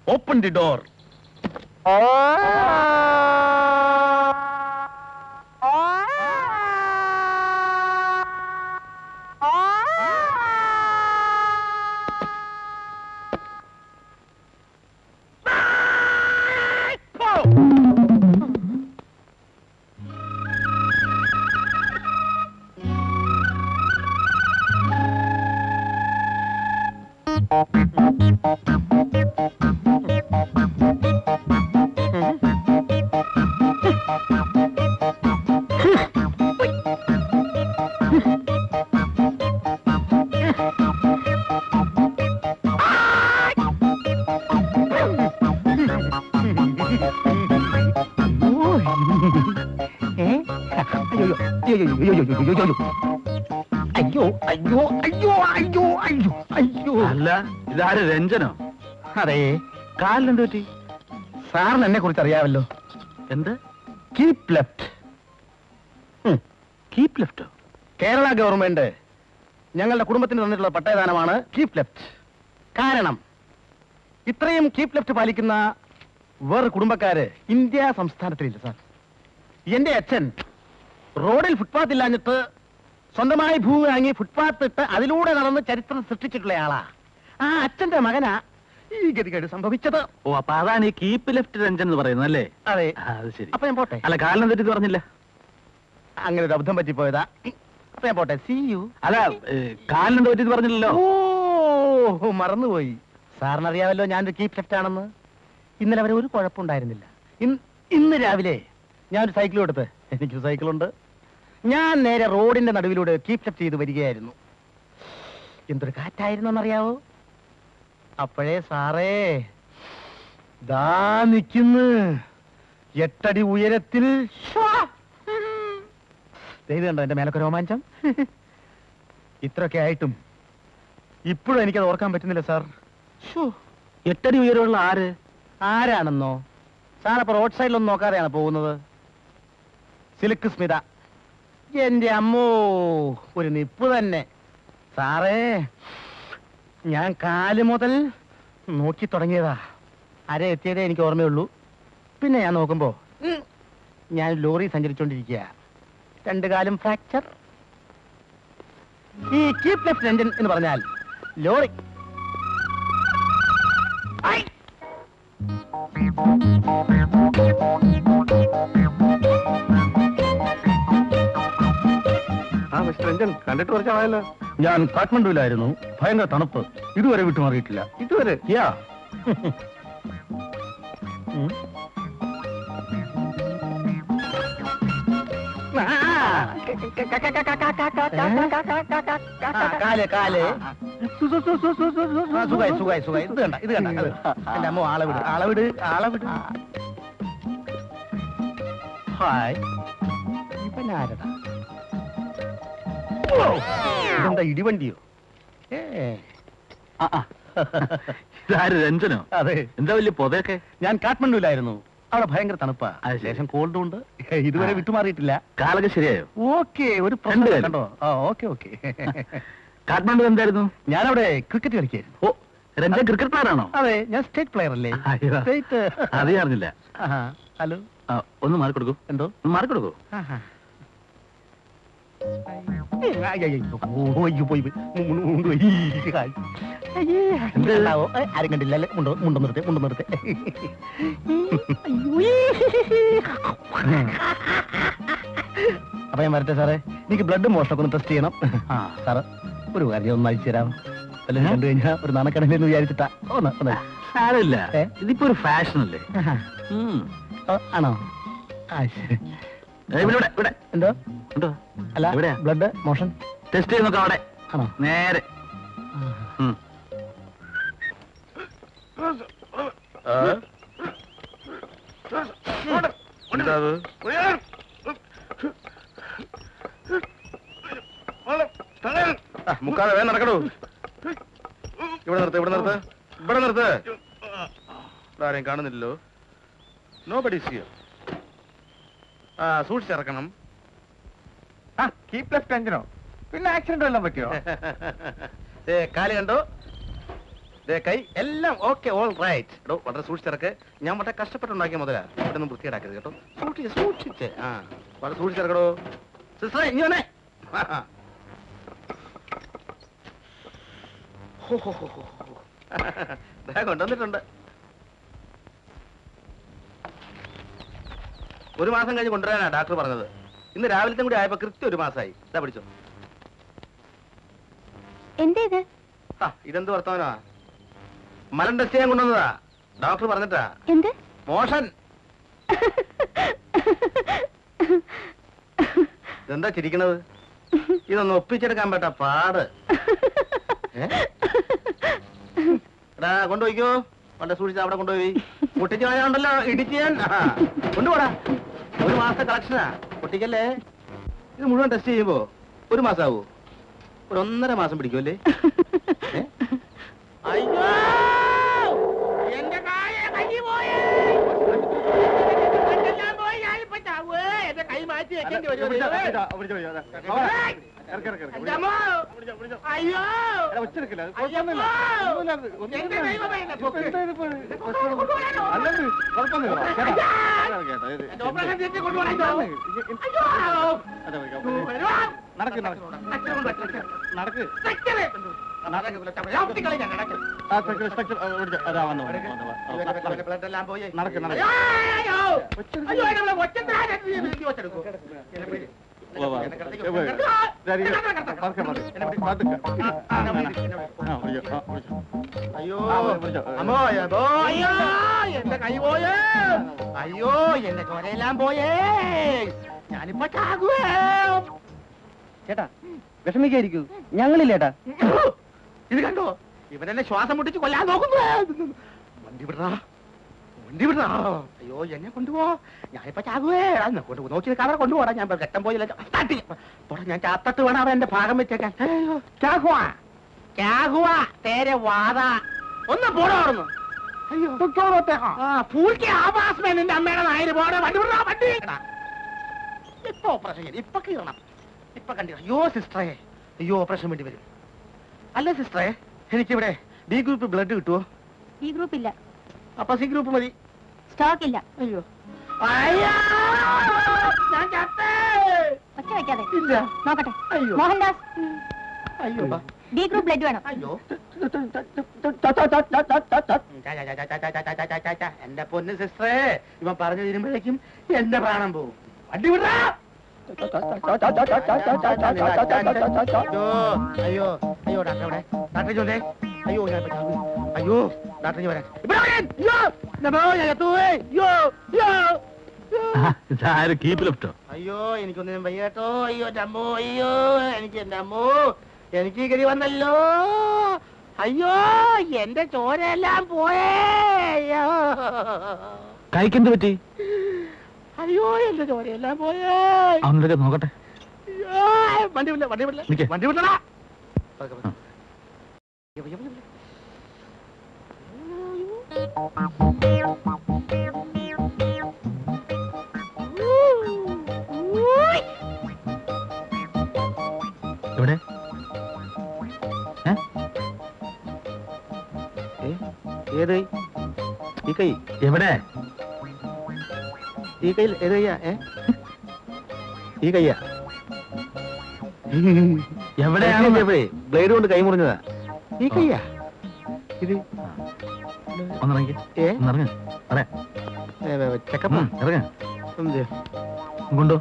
Open the door. അല്ല, ഇതാര് രഞ്ജനോ? അതെ, കാലിനെന്ത് പറ്റി? സാറിന് എന്നെ കുറിച്ച് അറിയാമല്ലോ. എന്ത്? Keep left. കീപ് ലെഫ്റ്റോ? കേരള ഗവൺമെന്റ് ഞങ്ങളുടെ കുടുംബത്തിന് തന്നിട്ടുള്ള പട്ടയദാനമാണ് കീപ് ലെഫ്റ്റ്. കാരണം ഇത്രയും കീപ് ലെഫ്റ്റ് പാലിക്കുന്ന വേറെ കുടുംബക്കാര് ഇന്ത്യ സംസ്ഥാനത്തിലില്ല സാർ. എന്റെ അച്ഛൻ റോഡിൽ ഫുട്പാത്ത് ഇല്ലാഞ്ഞിട്ട് സ്വന്തമായി ഭൂമി വാങ്ങി ഫുട്പാത്ത് ഇട്ട് അതിലൂടെ നടന്ന് ചരിത്രം സൃഷ്ടിച്ചിട്ടുള്ള ആളാ. ആ അച്ഛന്റെ മകനാ ഈ ഗതികേട് സംഭവിച്ചത്. ഓ, അപ്പൊ അതാണ് ഈ കീപ്പ് ലെഫ്റ്റ് രഞ്ജൻ എന്ന് പറയുന്നത് അല്ലേ? അതെ. അത് ശരി. അപ്പൊ ഞാൻ പോട്ടെ. അല്ല, കാലിനെ തെറ്റി പറഞ്ഞില്ല. അങ്ങനെ ഒരു അബദ്ധം പറ്റിപ്പോയതാ. അപ്പൊ ഞാൻ പോട്ടെ. See you. അല്ല, കാലിനെ തെറ്റി പറഞ്ഞില്ലല്ലോ. ഓ, മറന്നുപോയി. സാറിനറിയാമല്ലോ ഞാനൊരു കീപ് ലെഫ്റ്റ് ആണെന്ന്. ഇന്നലെ വരെ ഒരു കുഴപ്പമുണ്ടായിരുന്നില്ല. ഇന്ന് രാവിലെ ഞാനൊരു സൈക്കിൾ എടുത്ത്, എനിക്ക് സൈക്കിളുണ്ട്, ഞാൻ നേരെ റോഡിന്റെ നടുവിലൂടെ കീപ് ലെഫ്റ്റ് ചെയ്ത് വരികയായിരുന്നു. എന്തൊരു കാറ്റായിരുന്നറിയാവോ? അപ്പോഴേ സാറേ ദാ നിൽക്കുന്നു 8 അടി ഉയരത്തിൽ. ഇത് കണ്ടോ എന്റെ മേലൊക്കെ രോമാഞ്ചം? ഇത്രയൊക്കെ ആയിട്ടും ഇപ്പോഴും എനിക്കത് ഓർക്കാൻ പറ്റുന്നില്ല സാർ. 8 അടി ഉയരമുള്ള ആരാണെന്നോ? സാറപ്പോ റോഡ് സൈഡിലൊന്നും നോക്കാതെയാണ് പോകുന്നത്. സിൽക്ക് സ്മിത. എന്റെ അമ്മോ, ഒരു നിപ്പ് തന്നെ സാറേ. ഞാൻ കാല് മുതൽ നോക്കി തുടങ്ങിയതാ. അര എത്തിയതേ എനിക്ക് ഓർമ്മയുള്ളൂ. പിന്നെ ഞാൻ നോക്കുമ്പോ ഞാൻ ലോറി സഞ്ചരിച്ചോണ്ടിരിക്കുക. 2 കാലും ഫ്രാക്ചർ. ഈ കീപ് ലെഫ്റ്റ് എഞ്ചിൻ എന്ന് പറഞ്ഞാൽ ലോറി. മിസ്റ്റർ രഞ്ജൻ, കണ്ടിട്ട് കുറച്ചാണല്ലോ. ഞാൻ കാഠ്മണ്ഡുവിലായിരുന്നു. ഭയങ്കര തണുപ്പ്. ഇതുവരെ വിട്ടുമാറിയിട്ടില്ല. ഇതുവരെ? യാ. കാല് കാല് സുഖായി സുഖായി സുഖായി. ഇത് കണ്ട എന്റെ അമ്മ. ആളവിട്. ഹായ്. ഇവനാരടാ? ഇതെന്താ ഇടിവണ്ടിയോ? രഞ്ജനോ? അതെ. എന്താ വലിയ പൊതയൊക്കെ? ഞാൻ കാഠ്മണ്ഡുവിലായിരുന്നു. അവിടെ ഭയങ്കര തണുപ്പാ. ശേഷം കോൾഡും ഉണ്ട്. ഇതുവരെ വിട്ടുമാറിയിട്ടില്ല. കാലൊക്കെ ശരിയായോ? ഓക്കെ, ഒരു പ്രശ്നം കണ്ടോ? ഓക്കെ. കാഠ്മണ്ഡു എന്തായിരുന്നു? ഞാനവിടെ ക്രിക്കറ്റ് കളിക്കായിരുന്നു. ഓ, രഞ്ജൻ ക്രിക്കറ്റ് പ്ലെയർ ആണോ? അതെ, ഞാൻ സ്റ്റേറ്റ് പ്ലെയർ അല്ലേ? സ്റ്റേറ്റ്. അത് അറിഞ്ഞില്ല. ഹലോ, ഒന്ന് മാറിക്കൊടുക്കൂ. എന്തോ മാറിക്കൊടുക്കൂ. ആരും കണ്ടില്ല. മുണ്ടോ നിർത്തേ. അപ്പൊ ഞാൻ വരട്ടെ സാറേ. എനിക്ക് ബ്ലഡ് മോഷണൊക്കെ ഒന്ന് ടെസ്റ്റ് ചെയ്യണം. സാറ് ഒരു കാര്യം ഒന്ന് അയച്ചു തരാം. വല്ലതും കണ്ടു കഴിഞ്ഞാൽ ഒരു നാണക്കടലെന്ന് വിചാരിച്ചിട്ടാ. സാരമില്ല, ഇതിപ്പോ ഒരു ഫാഷൻ അല്ലേ? ആണോ? എന്തോ അല്ല, ബ്ലഡ് മോഷൻ ടെസ്റ്റ് ചെയ്ത് നോക്കാം. അവിടെ ആണോ? നേരെ മുക്കാതെ വേഗം നടക്കണോ? ഇവിടെ നിർത്ത്. ആരെയും കാണുന്നില്ലല്ലോ. Nobody here. സൂക്ഷിച്ചിറക്കണം. കീപ് ലെഫ്റ്റ് എഞ്ചിനോ? പിന്നെ ആക്സിഡന്റ് വല്ലതും പറ്റിയോ? കാല് കണ്ടോ? കൈ എല്ലാം ഓക്കെ, ഓൾ റൈറ്റ്. എടോ വളരെ സൂക്ഷിച്ചിറക്ക്. ഞാൻ വളരെ കഷ്ടപ്പെട്ടുണ്ടാക്കിയ മുതലാ. ഇവിടെ ഒന്നും വൃത്തിയിടാക്കരുത് കേട്ടോ. സൂക്ഷിച്ച് വളരെ സൂക്ഷിച്ചിറക്കടോ. സിസ്റ്ററെ ഇനി വന്നേ. കൊണ്ടുവന്നിട്ടുണ്ട്. 1 മാസം കഴിഞ്ഞ് കൊണ്ടുവരാനാ ഡോക്ടർ പറഞ്ഞത്. ഇന്ന് രാവിലത്തെ കൂടി ആയപ്പോ കൃത്യം 1 മാസമായി. ഇതാ പിടിച്ചോ. എന്തേത്? ഇതെന്ത് വർത്തമാനാ? മലം ടെസ്റ്റ് ചെയ്യാൻ കൊണ്ടുവന്നതാ. ഡോക്ടർ പറഞ്ഞിട്ടാ. എന്ത് മോഷൻ? ഇതെന്താ ചിരിക്കണത്? ഇതൊന്ന് ഒപ്പിച്ചെടുക്കാൻ പറ്റ പാട്. എടാ കൊണ്ടുപോയിക്കോ. വളരെ സൂക്ഷിച്ച് അവിടെ കൊണ്ടുപോയി. പൊട്ടിച്ച് കളയാണ്ടല്ലോ, ഇടിച്ച് ഞാൻ. കൊണ്ടുപോടാ. 1 മാസത്തെ കളക്ഷനാ. പൊട്ടിക്കല്ലേ. ഇത് മുഴുവൻ ടെസ്റ്റ് ചെയ്യുമ്പോ 1 മാസം ആവൂ? 1.5 മാസം പിടിക്കുമല്ലേ? അയ്യോ എന്റെ കൈ മാറ്റി വെക്കേണ്ടി വരും. അയ്യോ അമ്മോ, അയ്യോ എന്റെ കൈ പോയേ. അയ്യോ എന്റെ ചോരയെല്ലാം പോയേ. ഞാനിപ്പോ ചാകുവേ. ചേട്ടാ വിഷമിക്കായിരിക്കൂ, ഞങ്ങളില്ലേട്ടാ. ഇത് കണ്ടോ? ഇവനെന്നെ ശ്വാസം മുട്ടിച്ച് കൊല്ലാൻ നോക്കുന്നു. വണ്ടി വിടറാ, വണ്ടി വിടറാ. അയ്യോ എന്നെ കൊണ്ടുപോ. ഞാനിപ്പോ ചാകുവേ. നോക്കി കവർ കൊണ്ടുപോടാ. ഞാൻ ഘട്ടം പോയില്ല. ഞാൻ ചാത്തട്ട് വേണം അവൻ എന്റെ ഭാഗം വെച്ചേക്കാൻ. ചാഹുവാ ചാഹുവാ തേരെ വാദ. ഒന്ന് പോടാറുന്നു. അയ്യോ ആവാസ് നിന്റെ അമ്മയുടെ നായര് പോടെ. വണ്ടി വിടറാ, വണ്ടി. ഇപ്പൊ ഓപ്പറേഷൻ ചെയ്യും. ഇപ്പൊ കീറണം. ഇപ്പൊ കണ്ടി. അയ്യോ സിസ്റ്ററെ, അയ്യോ ഓപ്പറേഷൻ വേണ്ടി വരും. അല്ല സിസ്റ്ററെ, എനിക്കിവിടെ ബി ഗ്രൂപ്പ് ബ്ലഡ് കിട്ടുമോ? ബി ഗ്രൂപ്പ് ഇല്ല. അപ്പൊ സി ഗ്രൂപ്പ് മതി. സ്റ്റോക്ക് ഇല്ല. അയ്യോ അയ്യോ ഞാൻ ചത്തേ. ഒച്ച വെക്കാതെ ഇല്ല. നോക്കട്ടെ. അയ്യോ മോഹൻദാസ്, അയ്യോ ബി ഗ്രൂപ്പ് ബ്ലഡ് വേണം. അയ്യോ എന്റെ പൊന്ന് സിസ്റ്ററെ, ഇവൻ പറഞ്ഞു തരുമ്പോഴേക്കും എന്റെ പ്രാണം പോവും. വണ്ടി വിടാ. അയ്യോ അയ്യോ ഡോക്ടർ എവിടെ? ഡോക്ടർ ചോദേ. അയ്യോ ഞാൻ അയ്യോ ഡോക്ടർ വരാൻ. അയ്യോ എനിക്കൊന്നിനും വയ്യാട്ടോ. അയ്യോ എന്റെ അമ്മോ. അയ്യോ എനിക്ക് എന്റെ അമ്മോ, എനിക്ക് ഗതി വന്നല്ലോ. അയ്യോ എന്റെ ചോരയെല്ലാം പോയേ. അയ്യോ കൈക്കെന്ത് പറ്റി? അയ്യോ എന്റെ ചോരയെല്ലാം പോയേ. അവനൊക്കെ നോക്കട്ടെ. വണ്ടി വിടില്ല, വണ്ടി വിടില്ല, വണ്ടി വിടണ. എവിടെ? ഏത് ഈ കൈ? എവിടെ? ഈ കൈ ഏത് കയ്യാ? ഈ കയ്യാ? എവിടെയാണ്? ബ്ലേഡ് കൊണ്ട് കൈ മുറിഞ്ഞതാ. ഈ കയ്യാ ഇത്? ഒന്നിറങ്ങി ഒന്നിറങ്ങ. ചെക്കപ്പ് ഇറങ്ങ. കൊണ്ടോ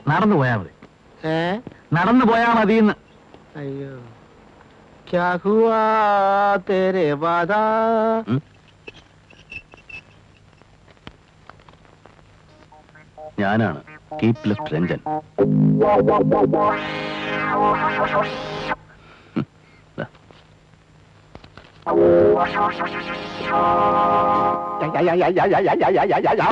നടന്നു പോയാ മതി. നടന്നു പോയാ മതിന്ന്. അയ്യോ ക്യാ ഹുവാ തേരെ വാദാ. ഞാനാണ് keep left Ranjan. ya ya ya ya ya ya ya ya ya ya ya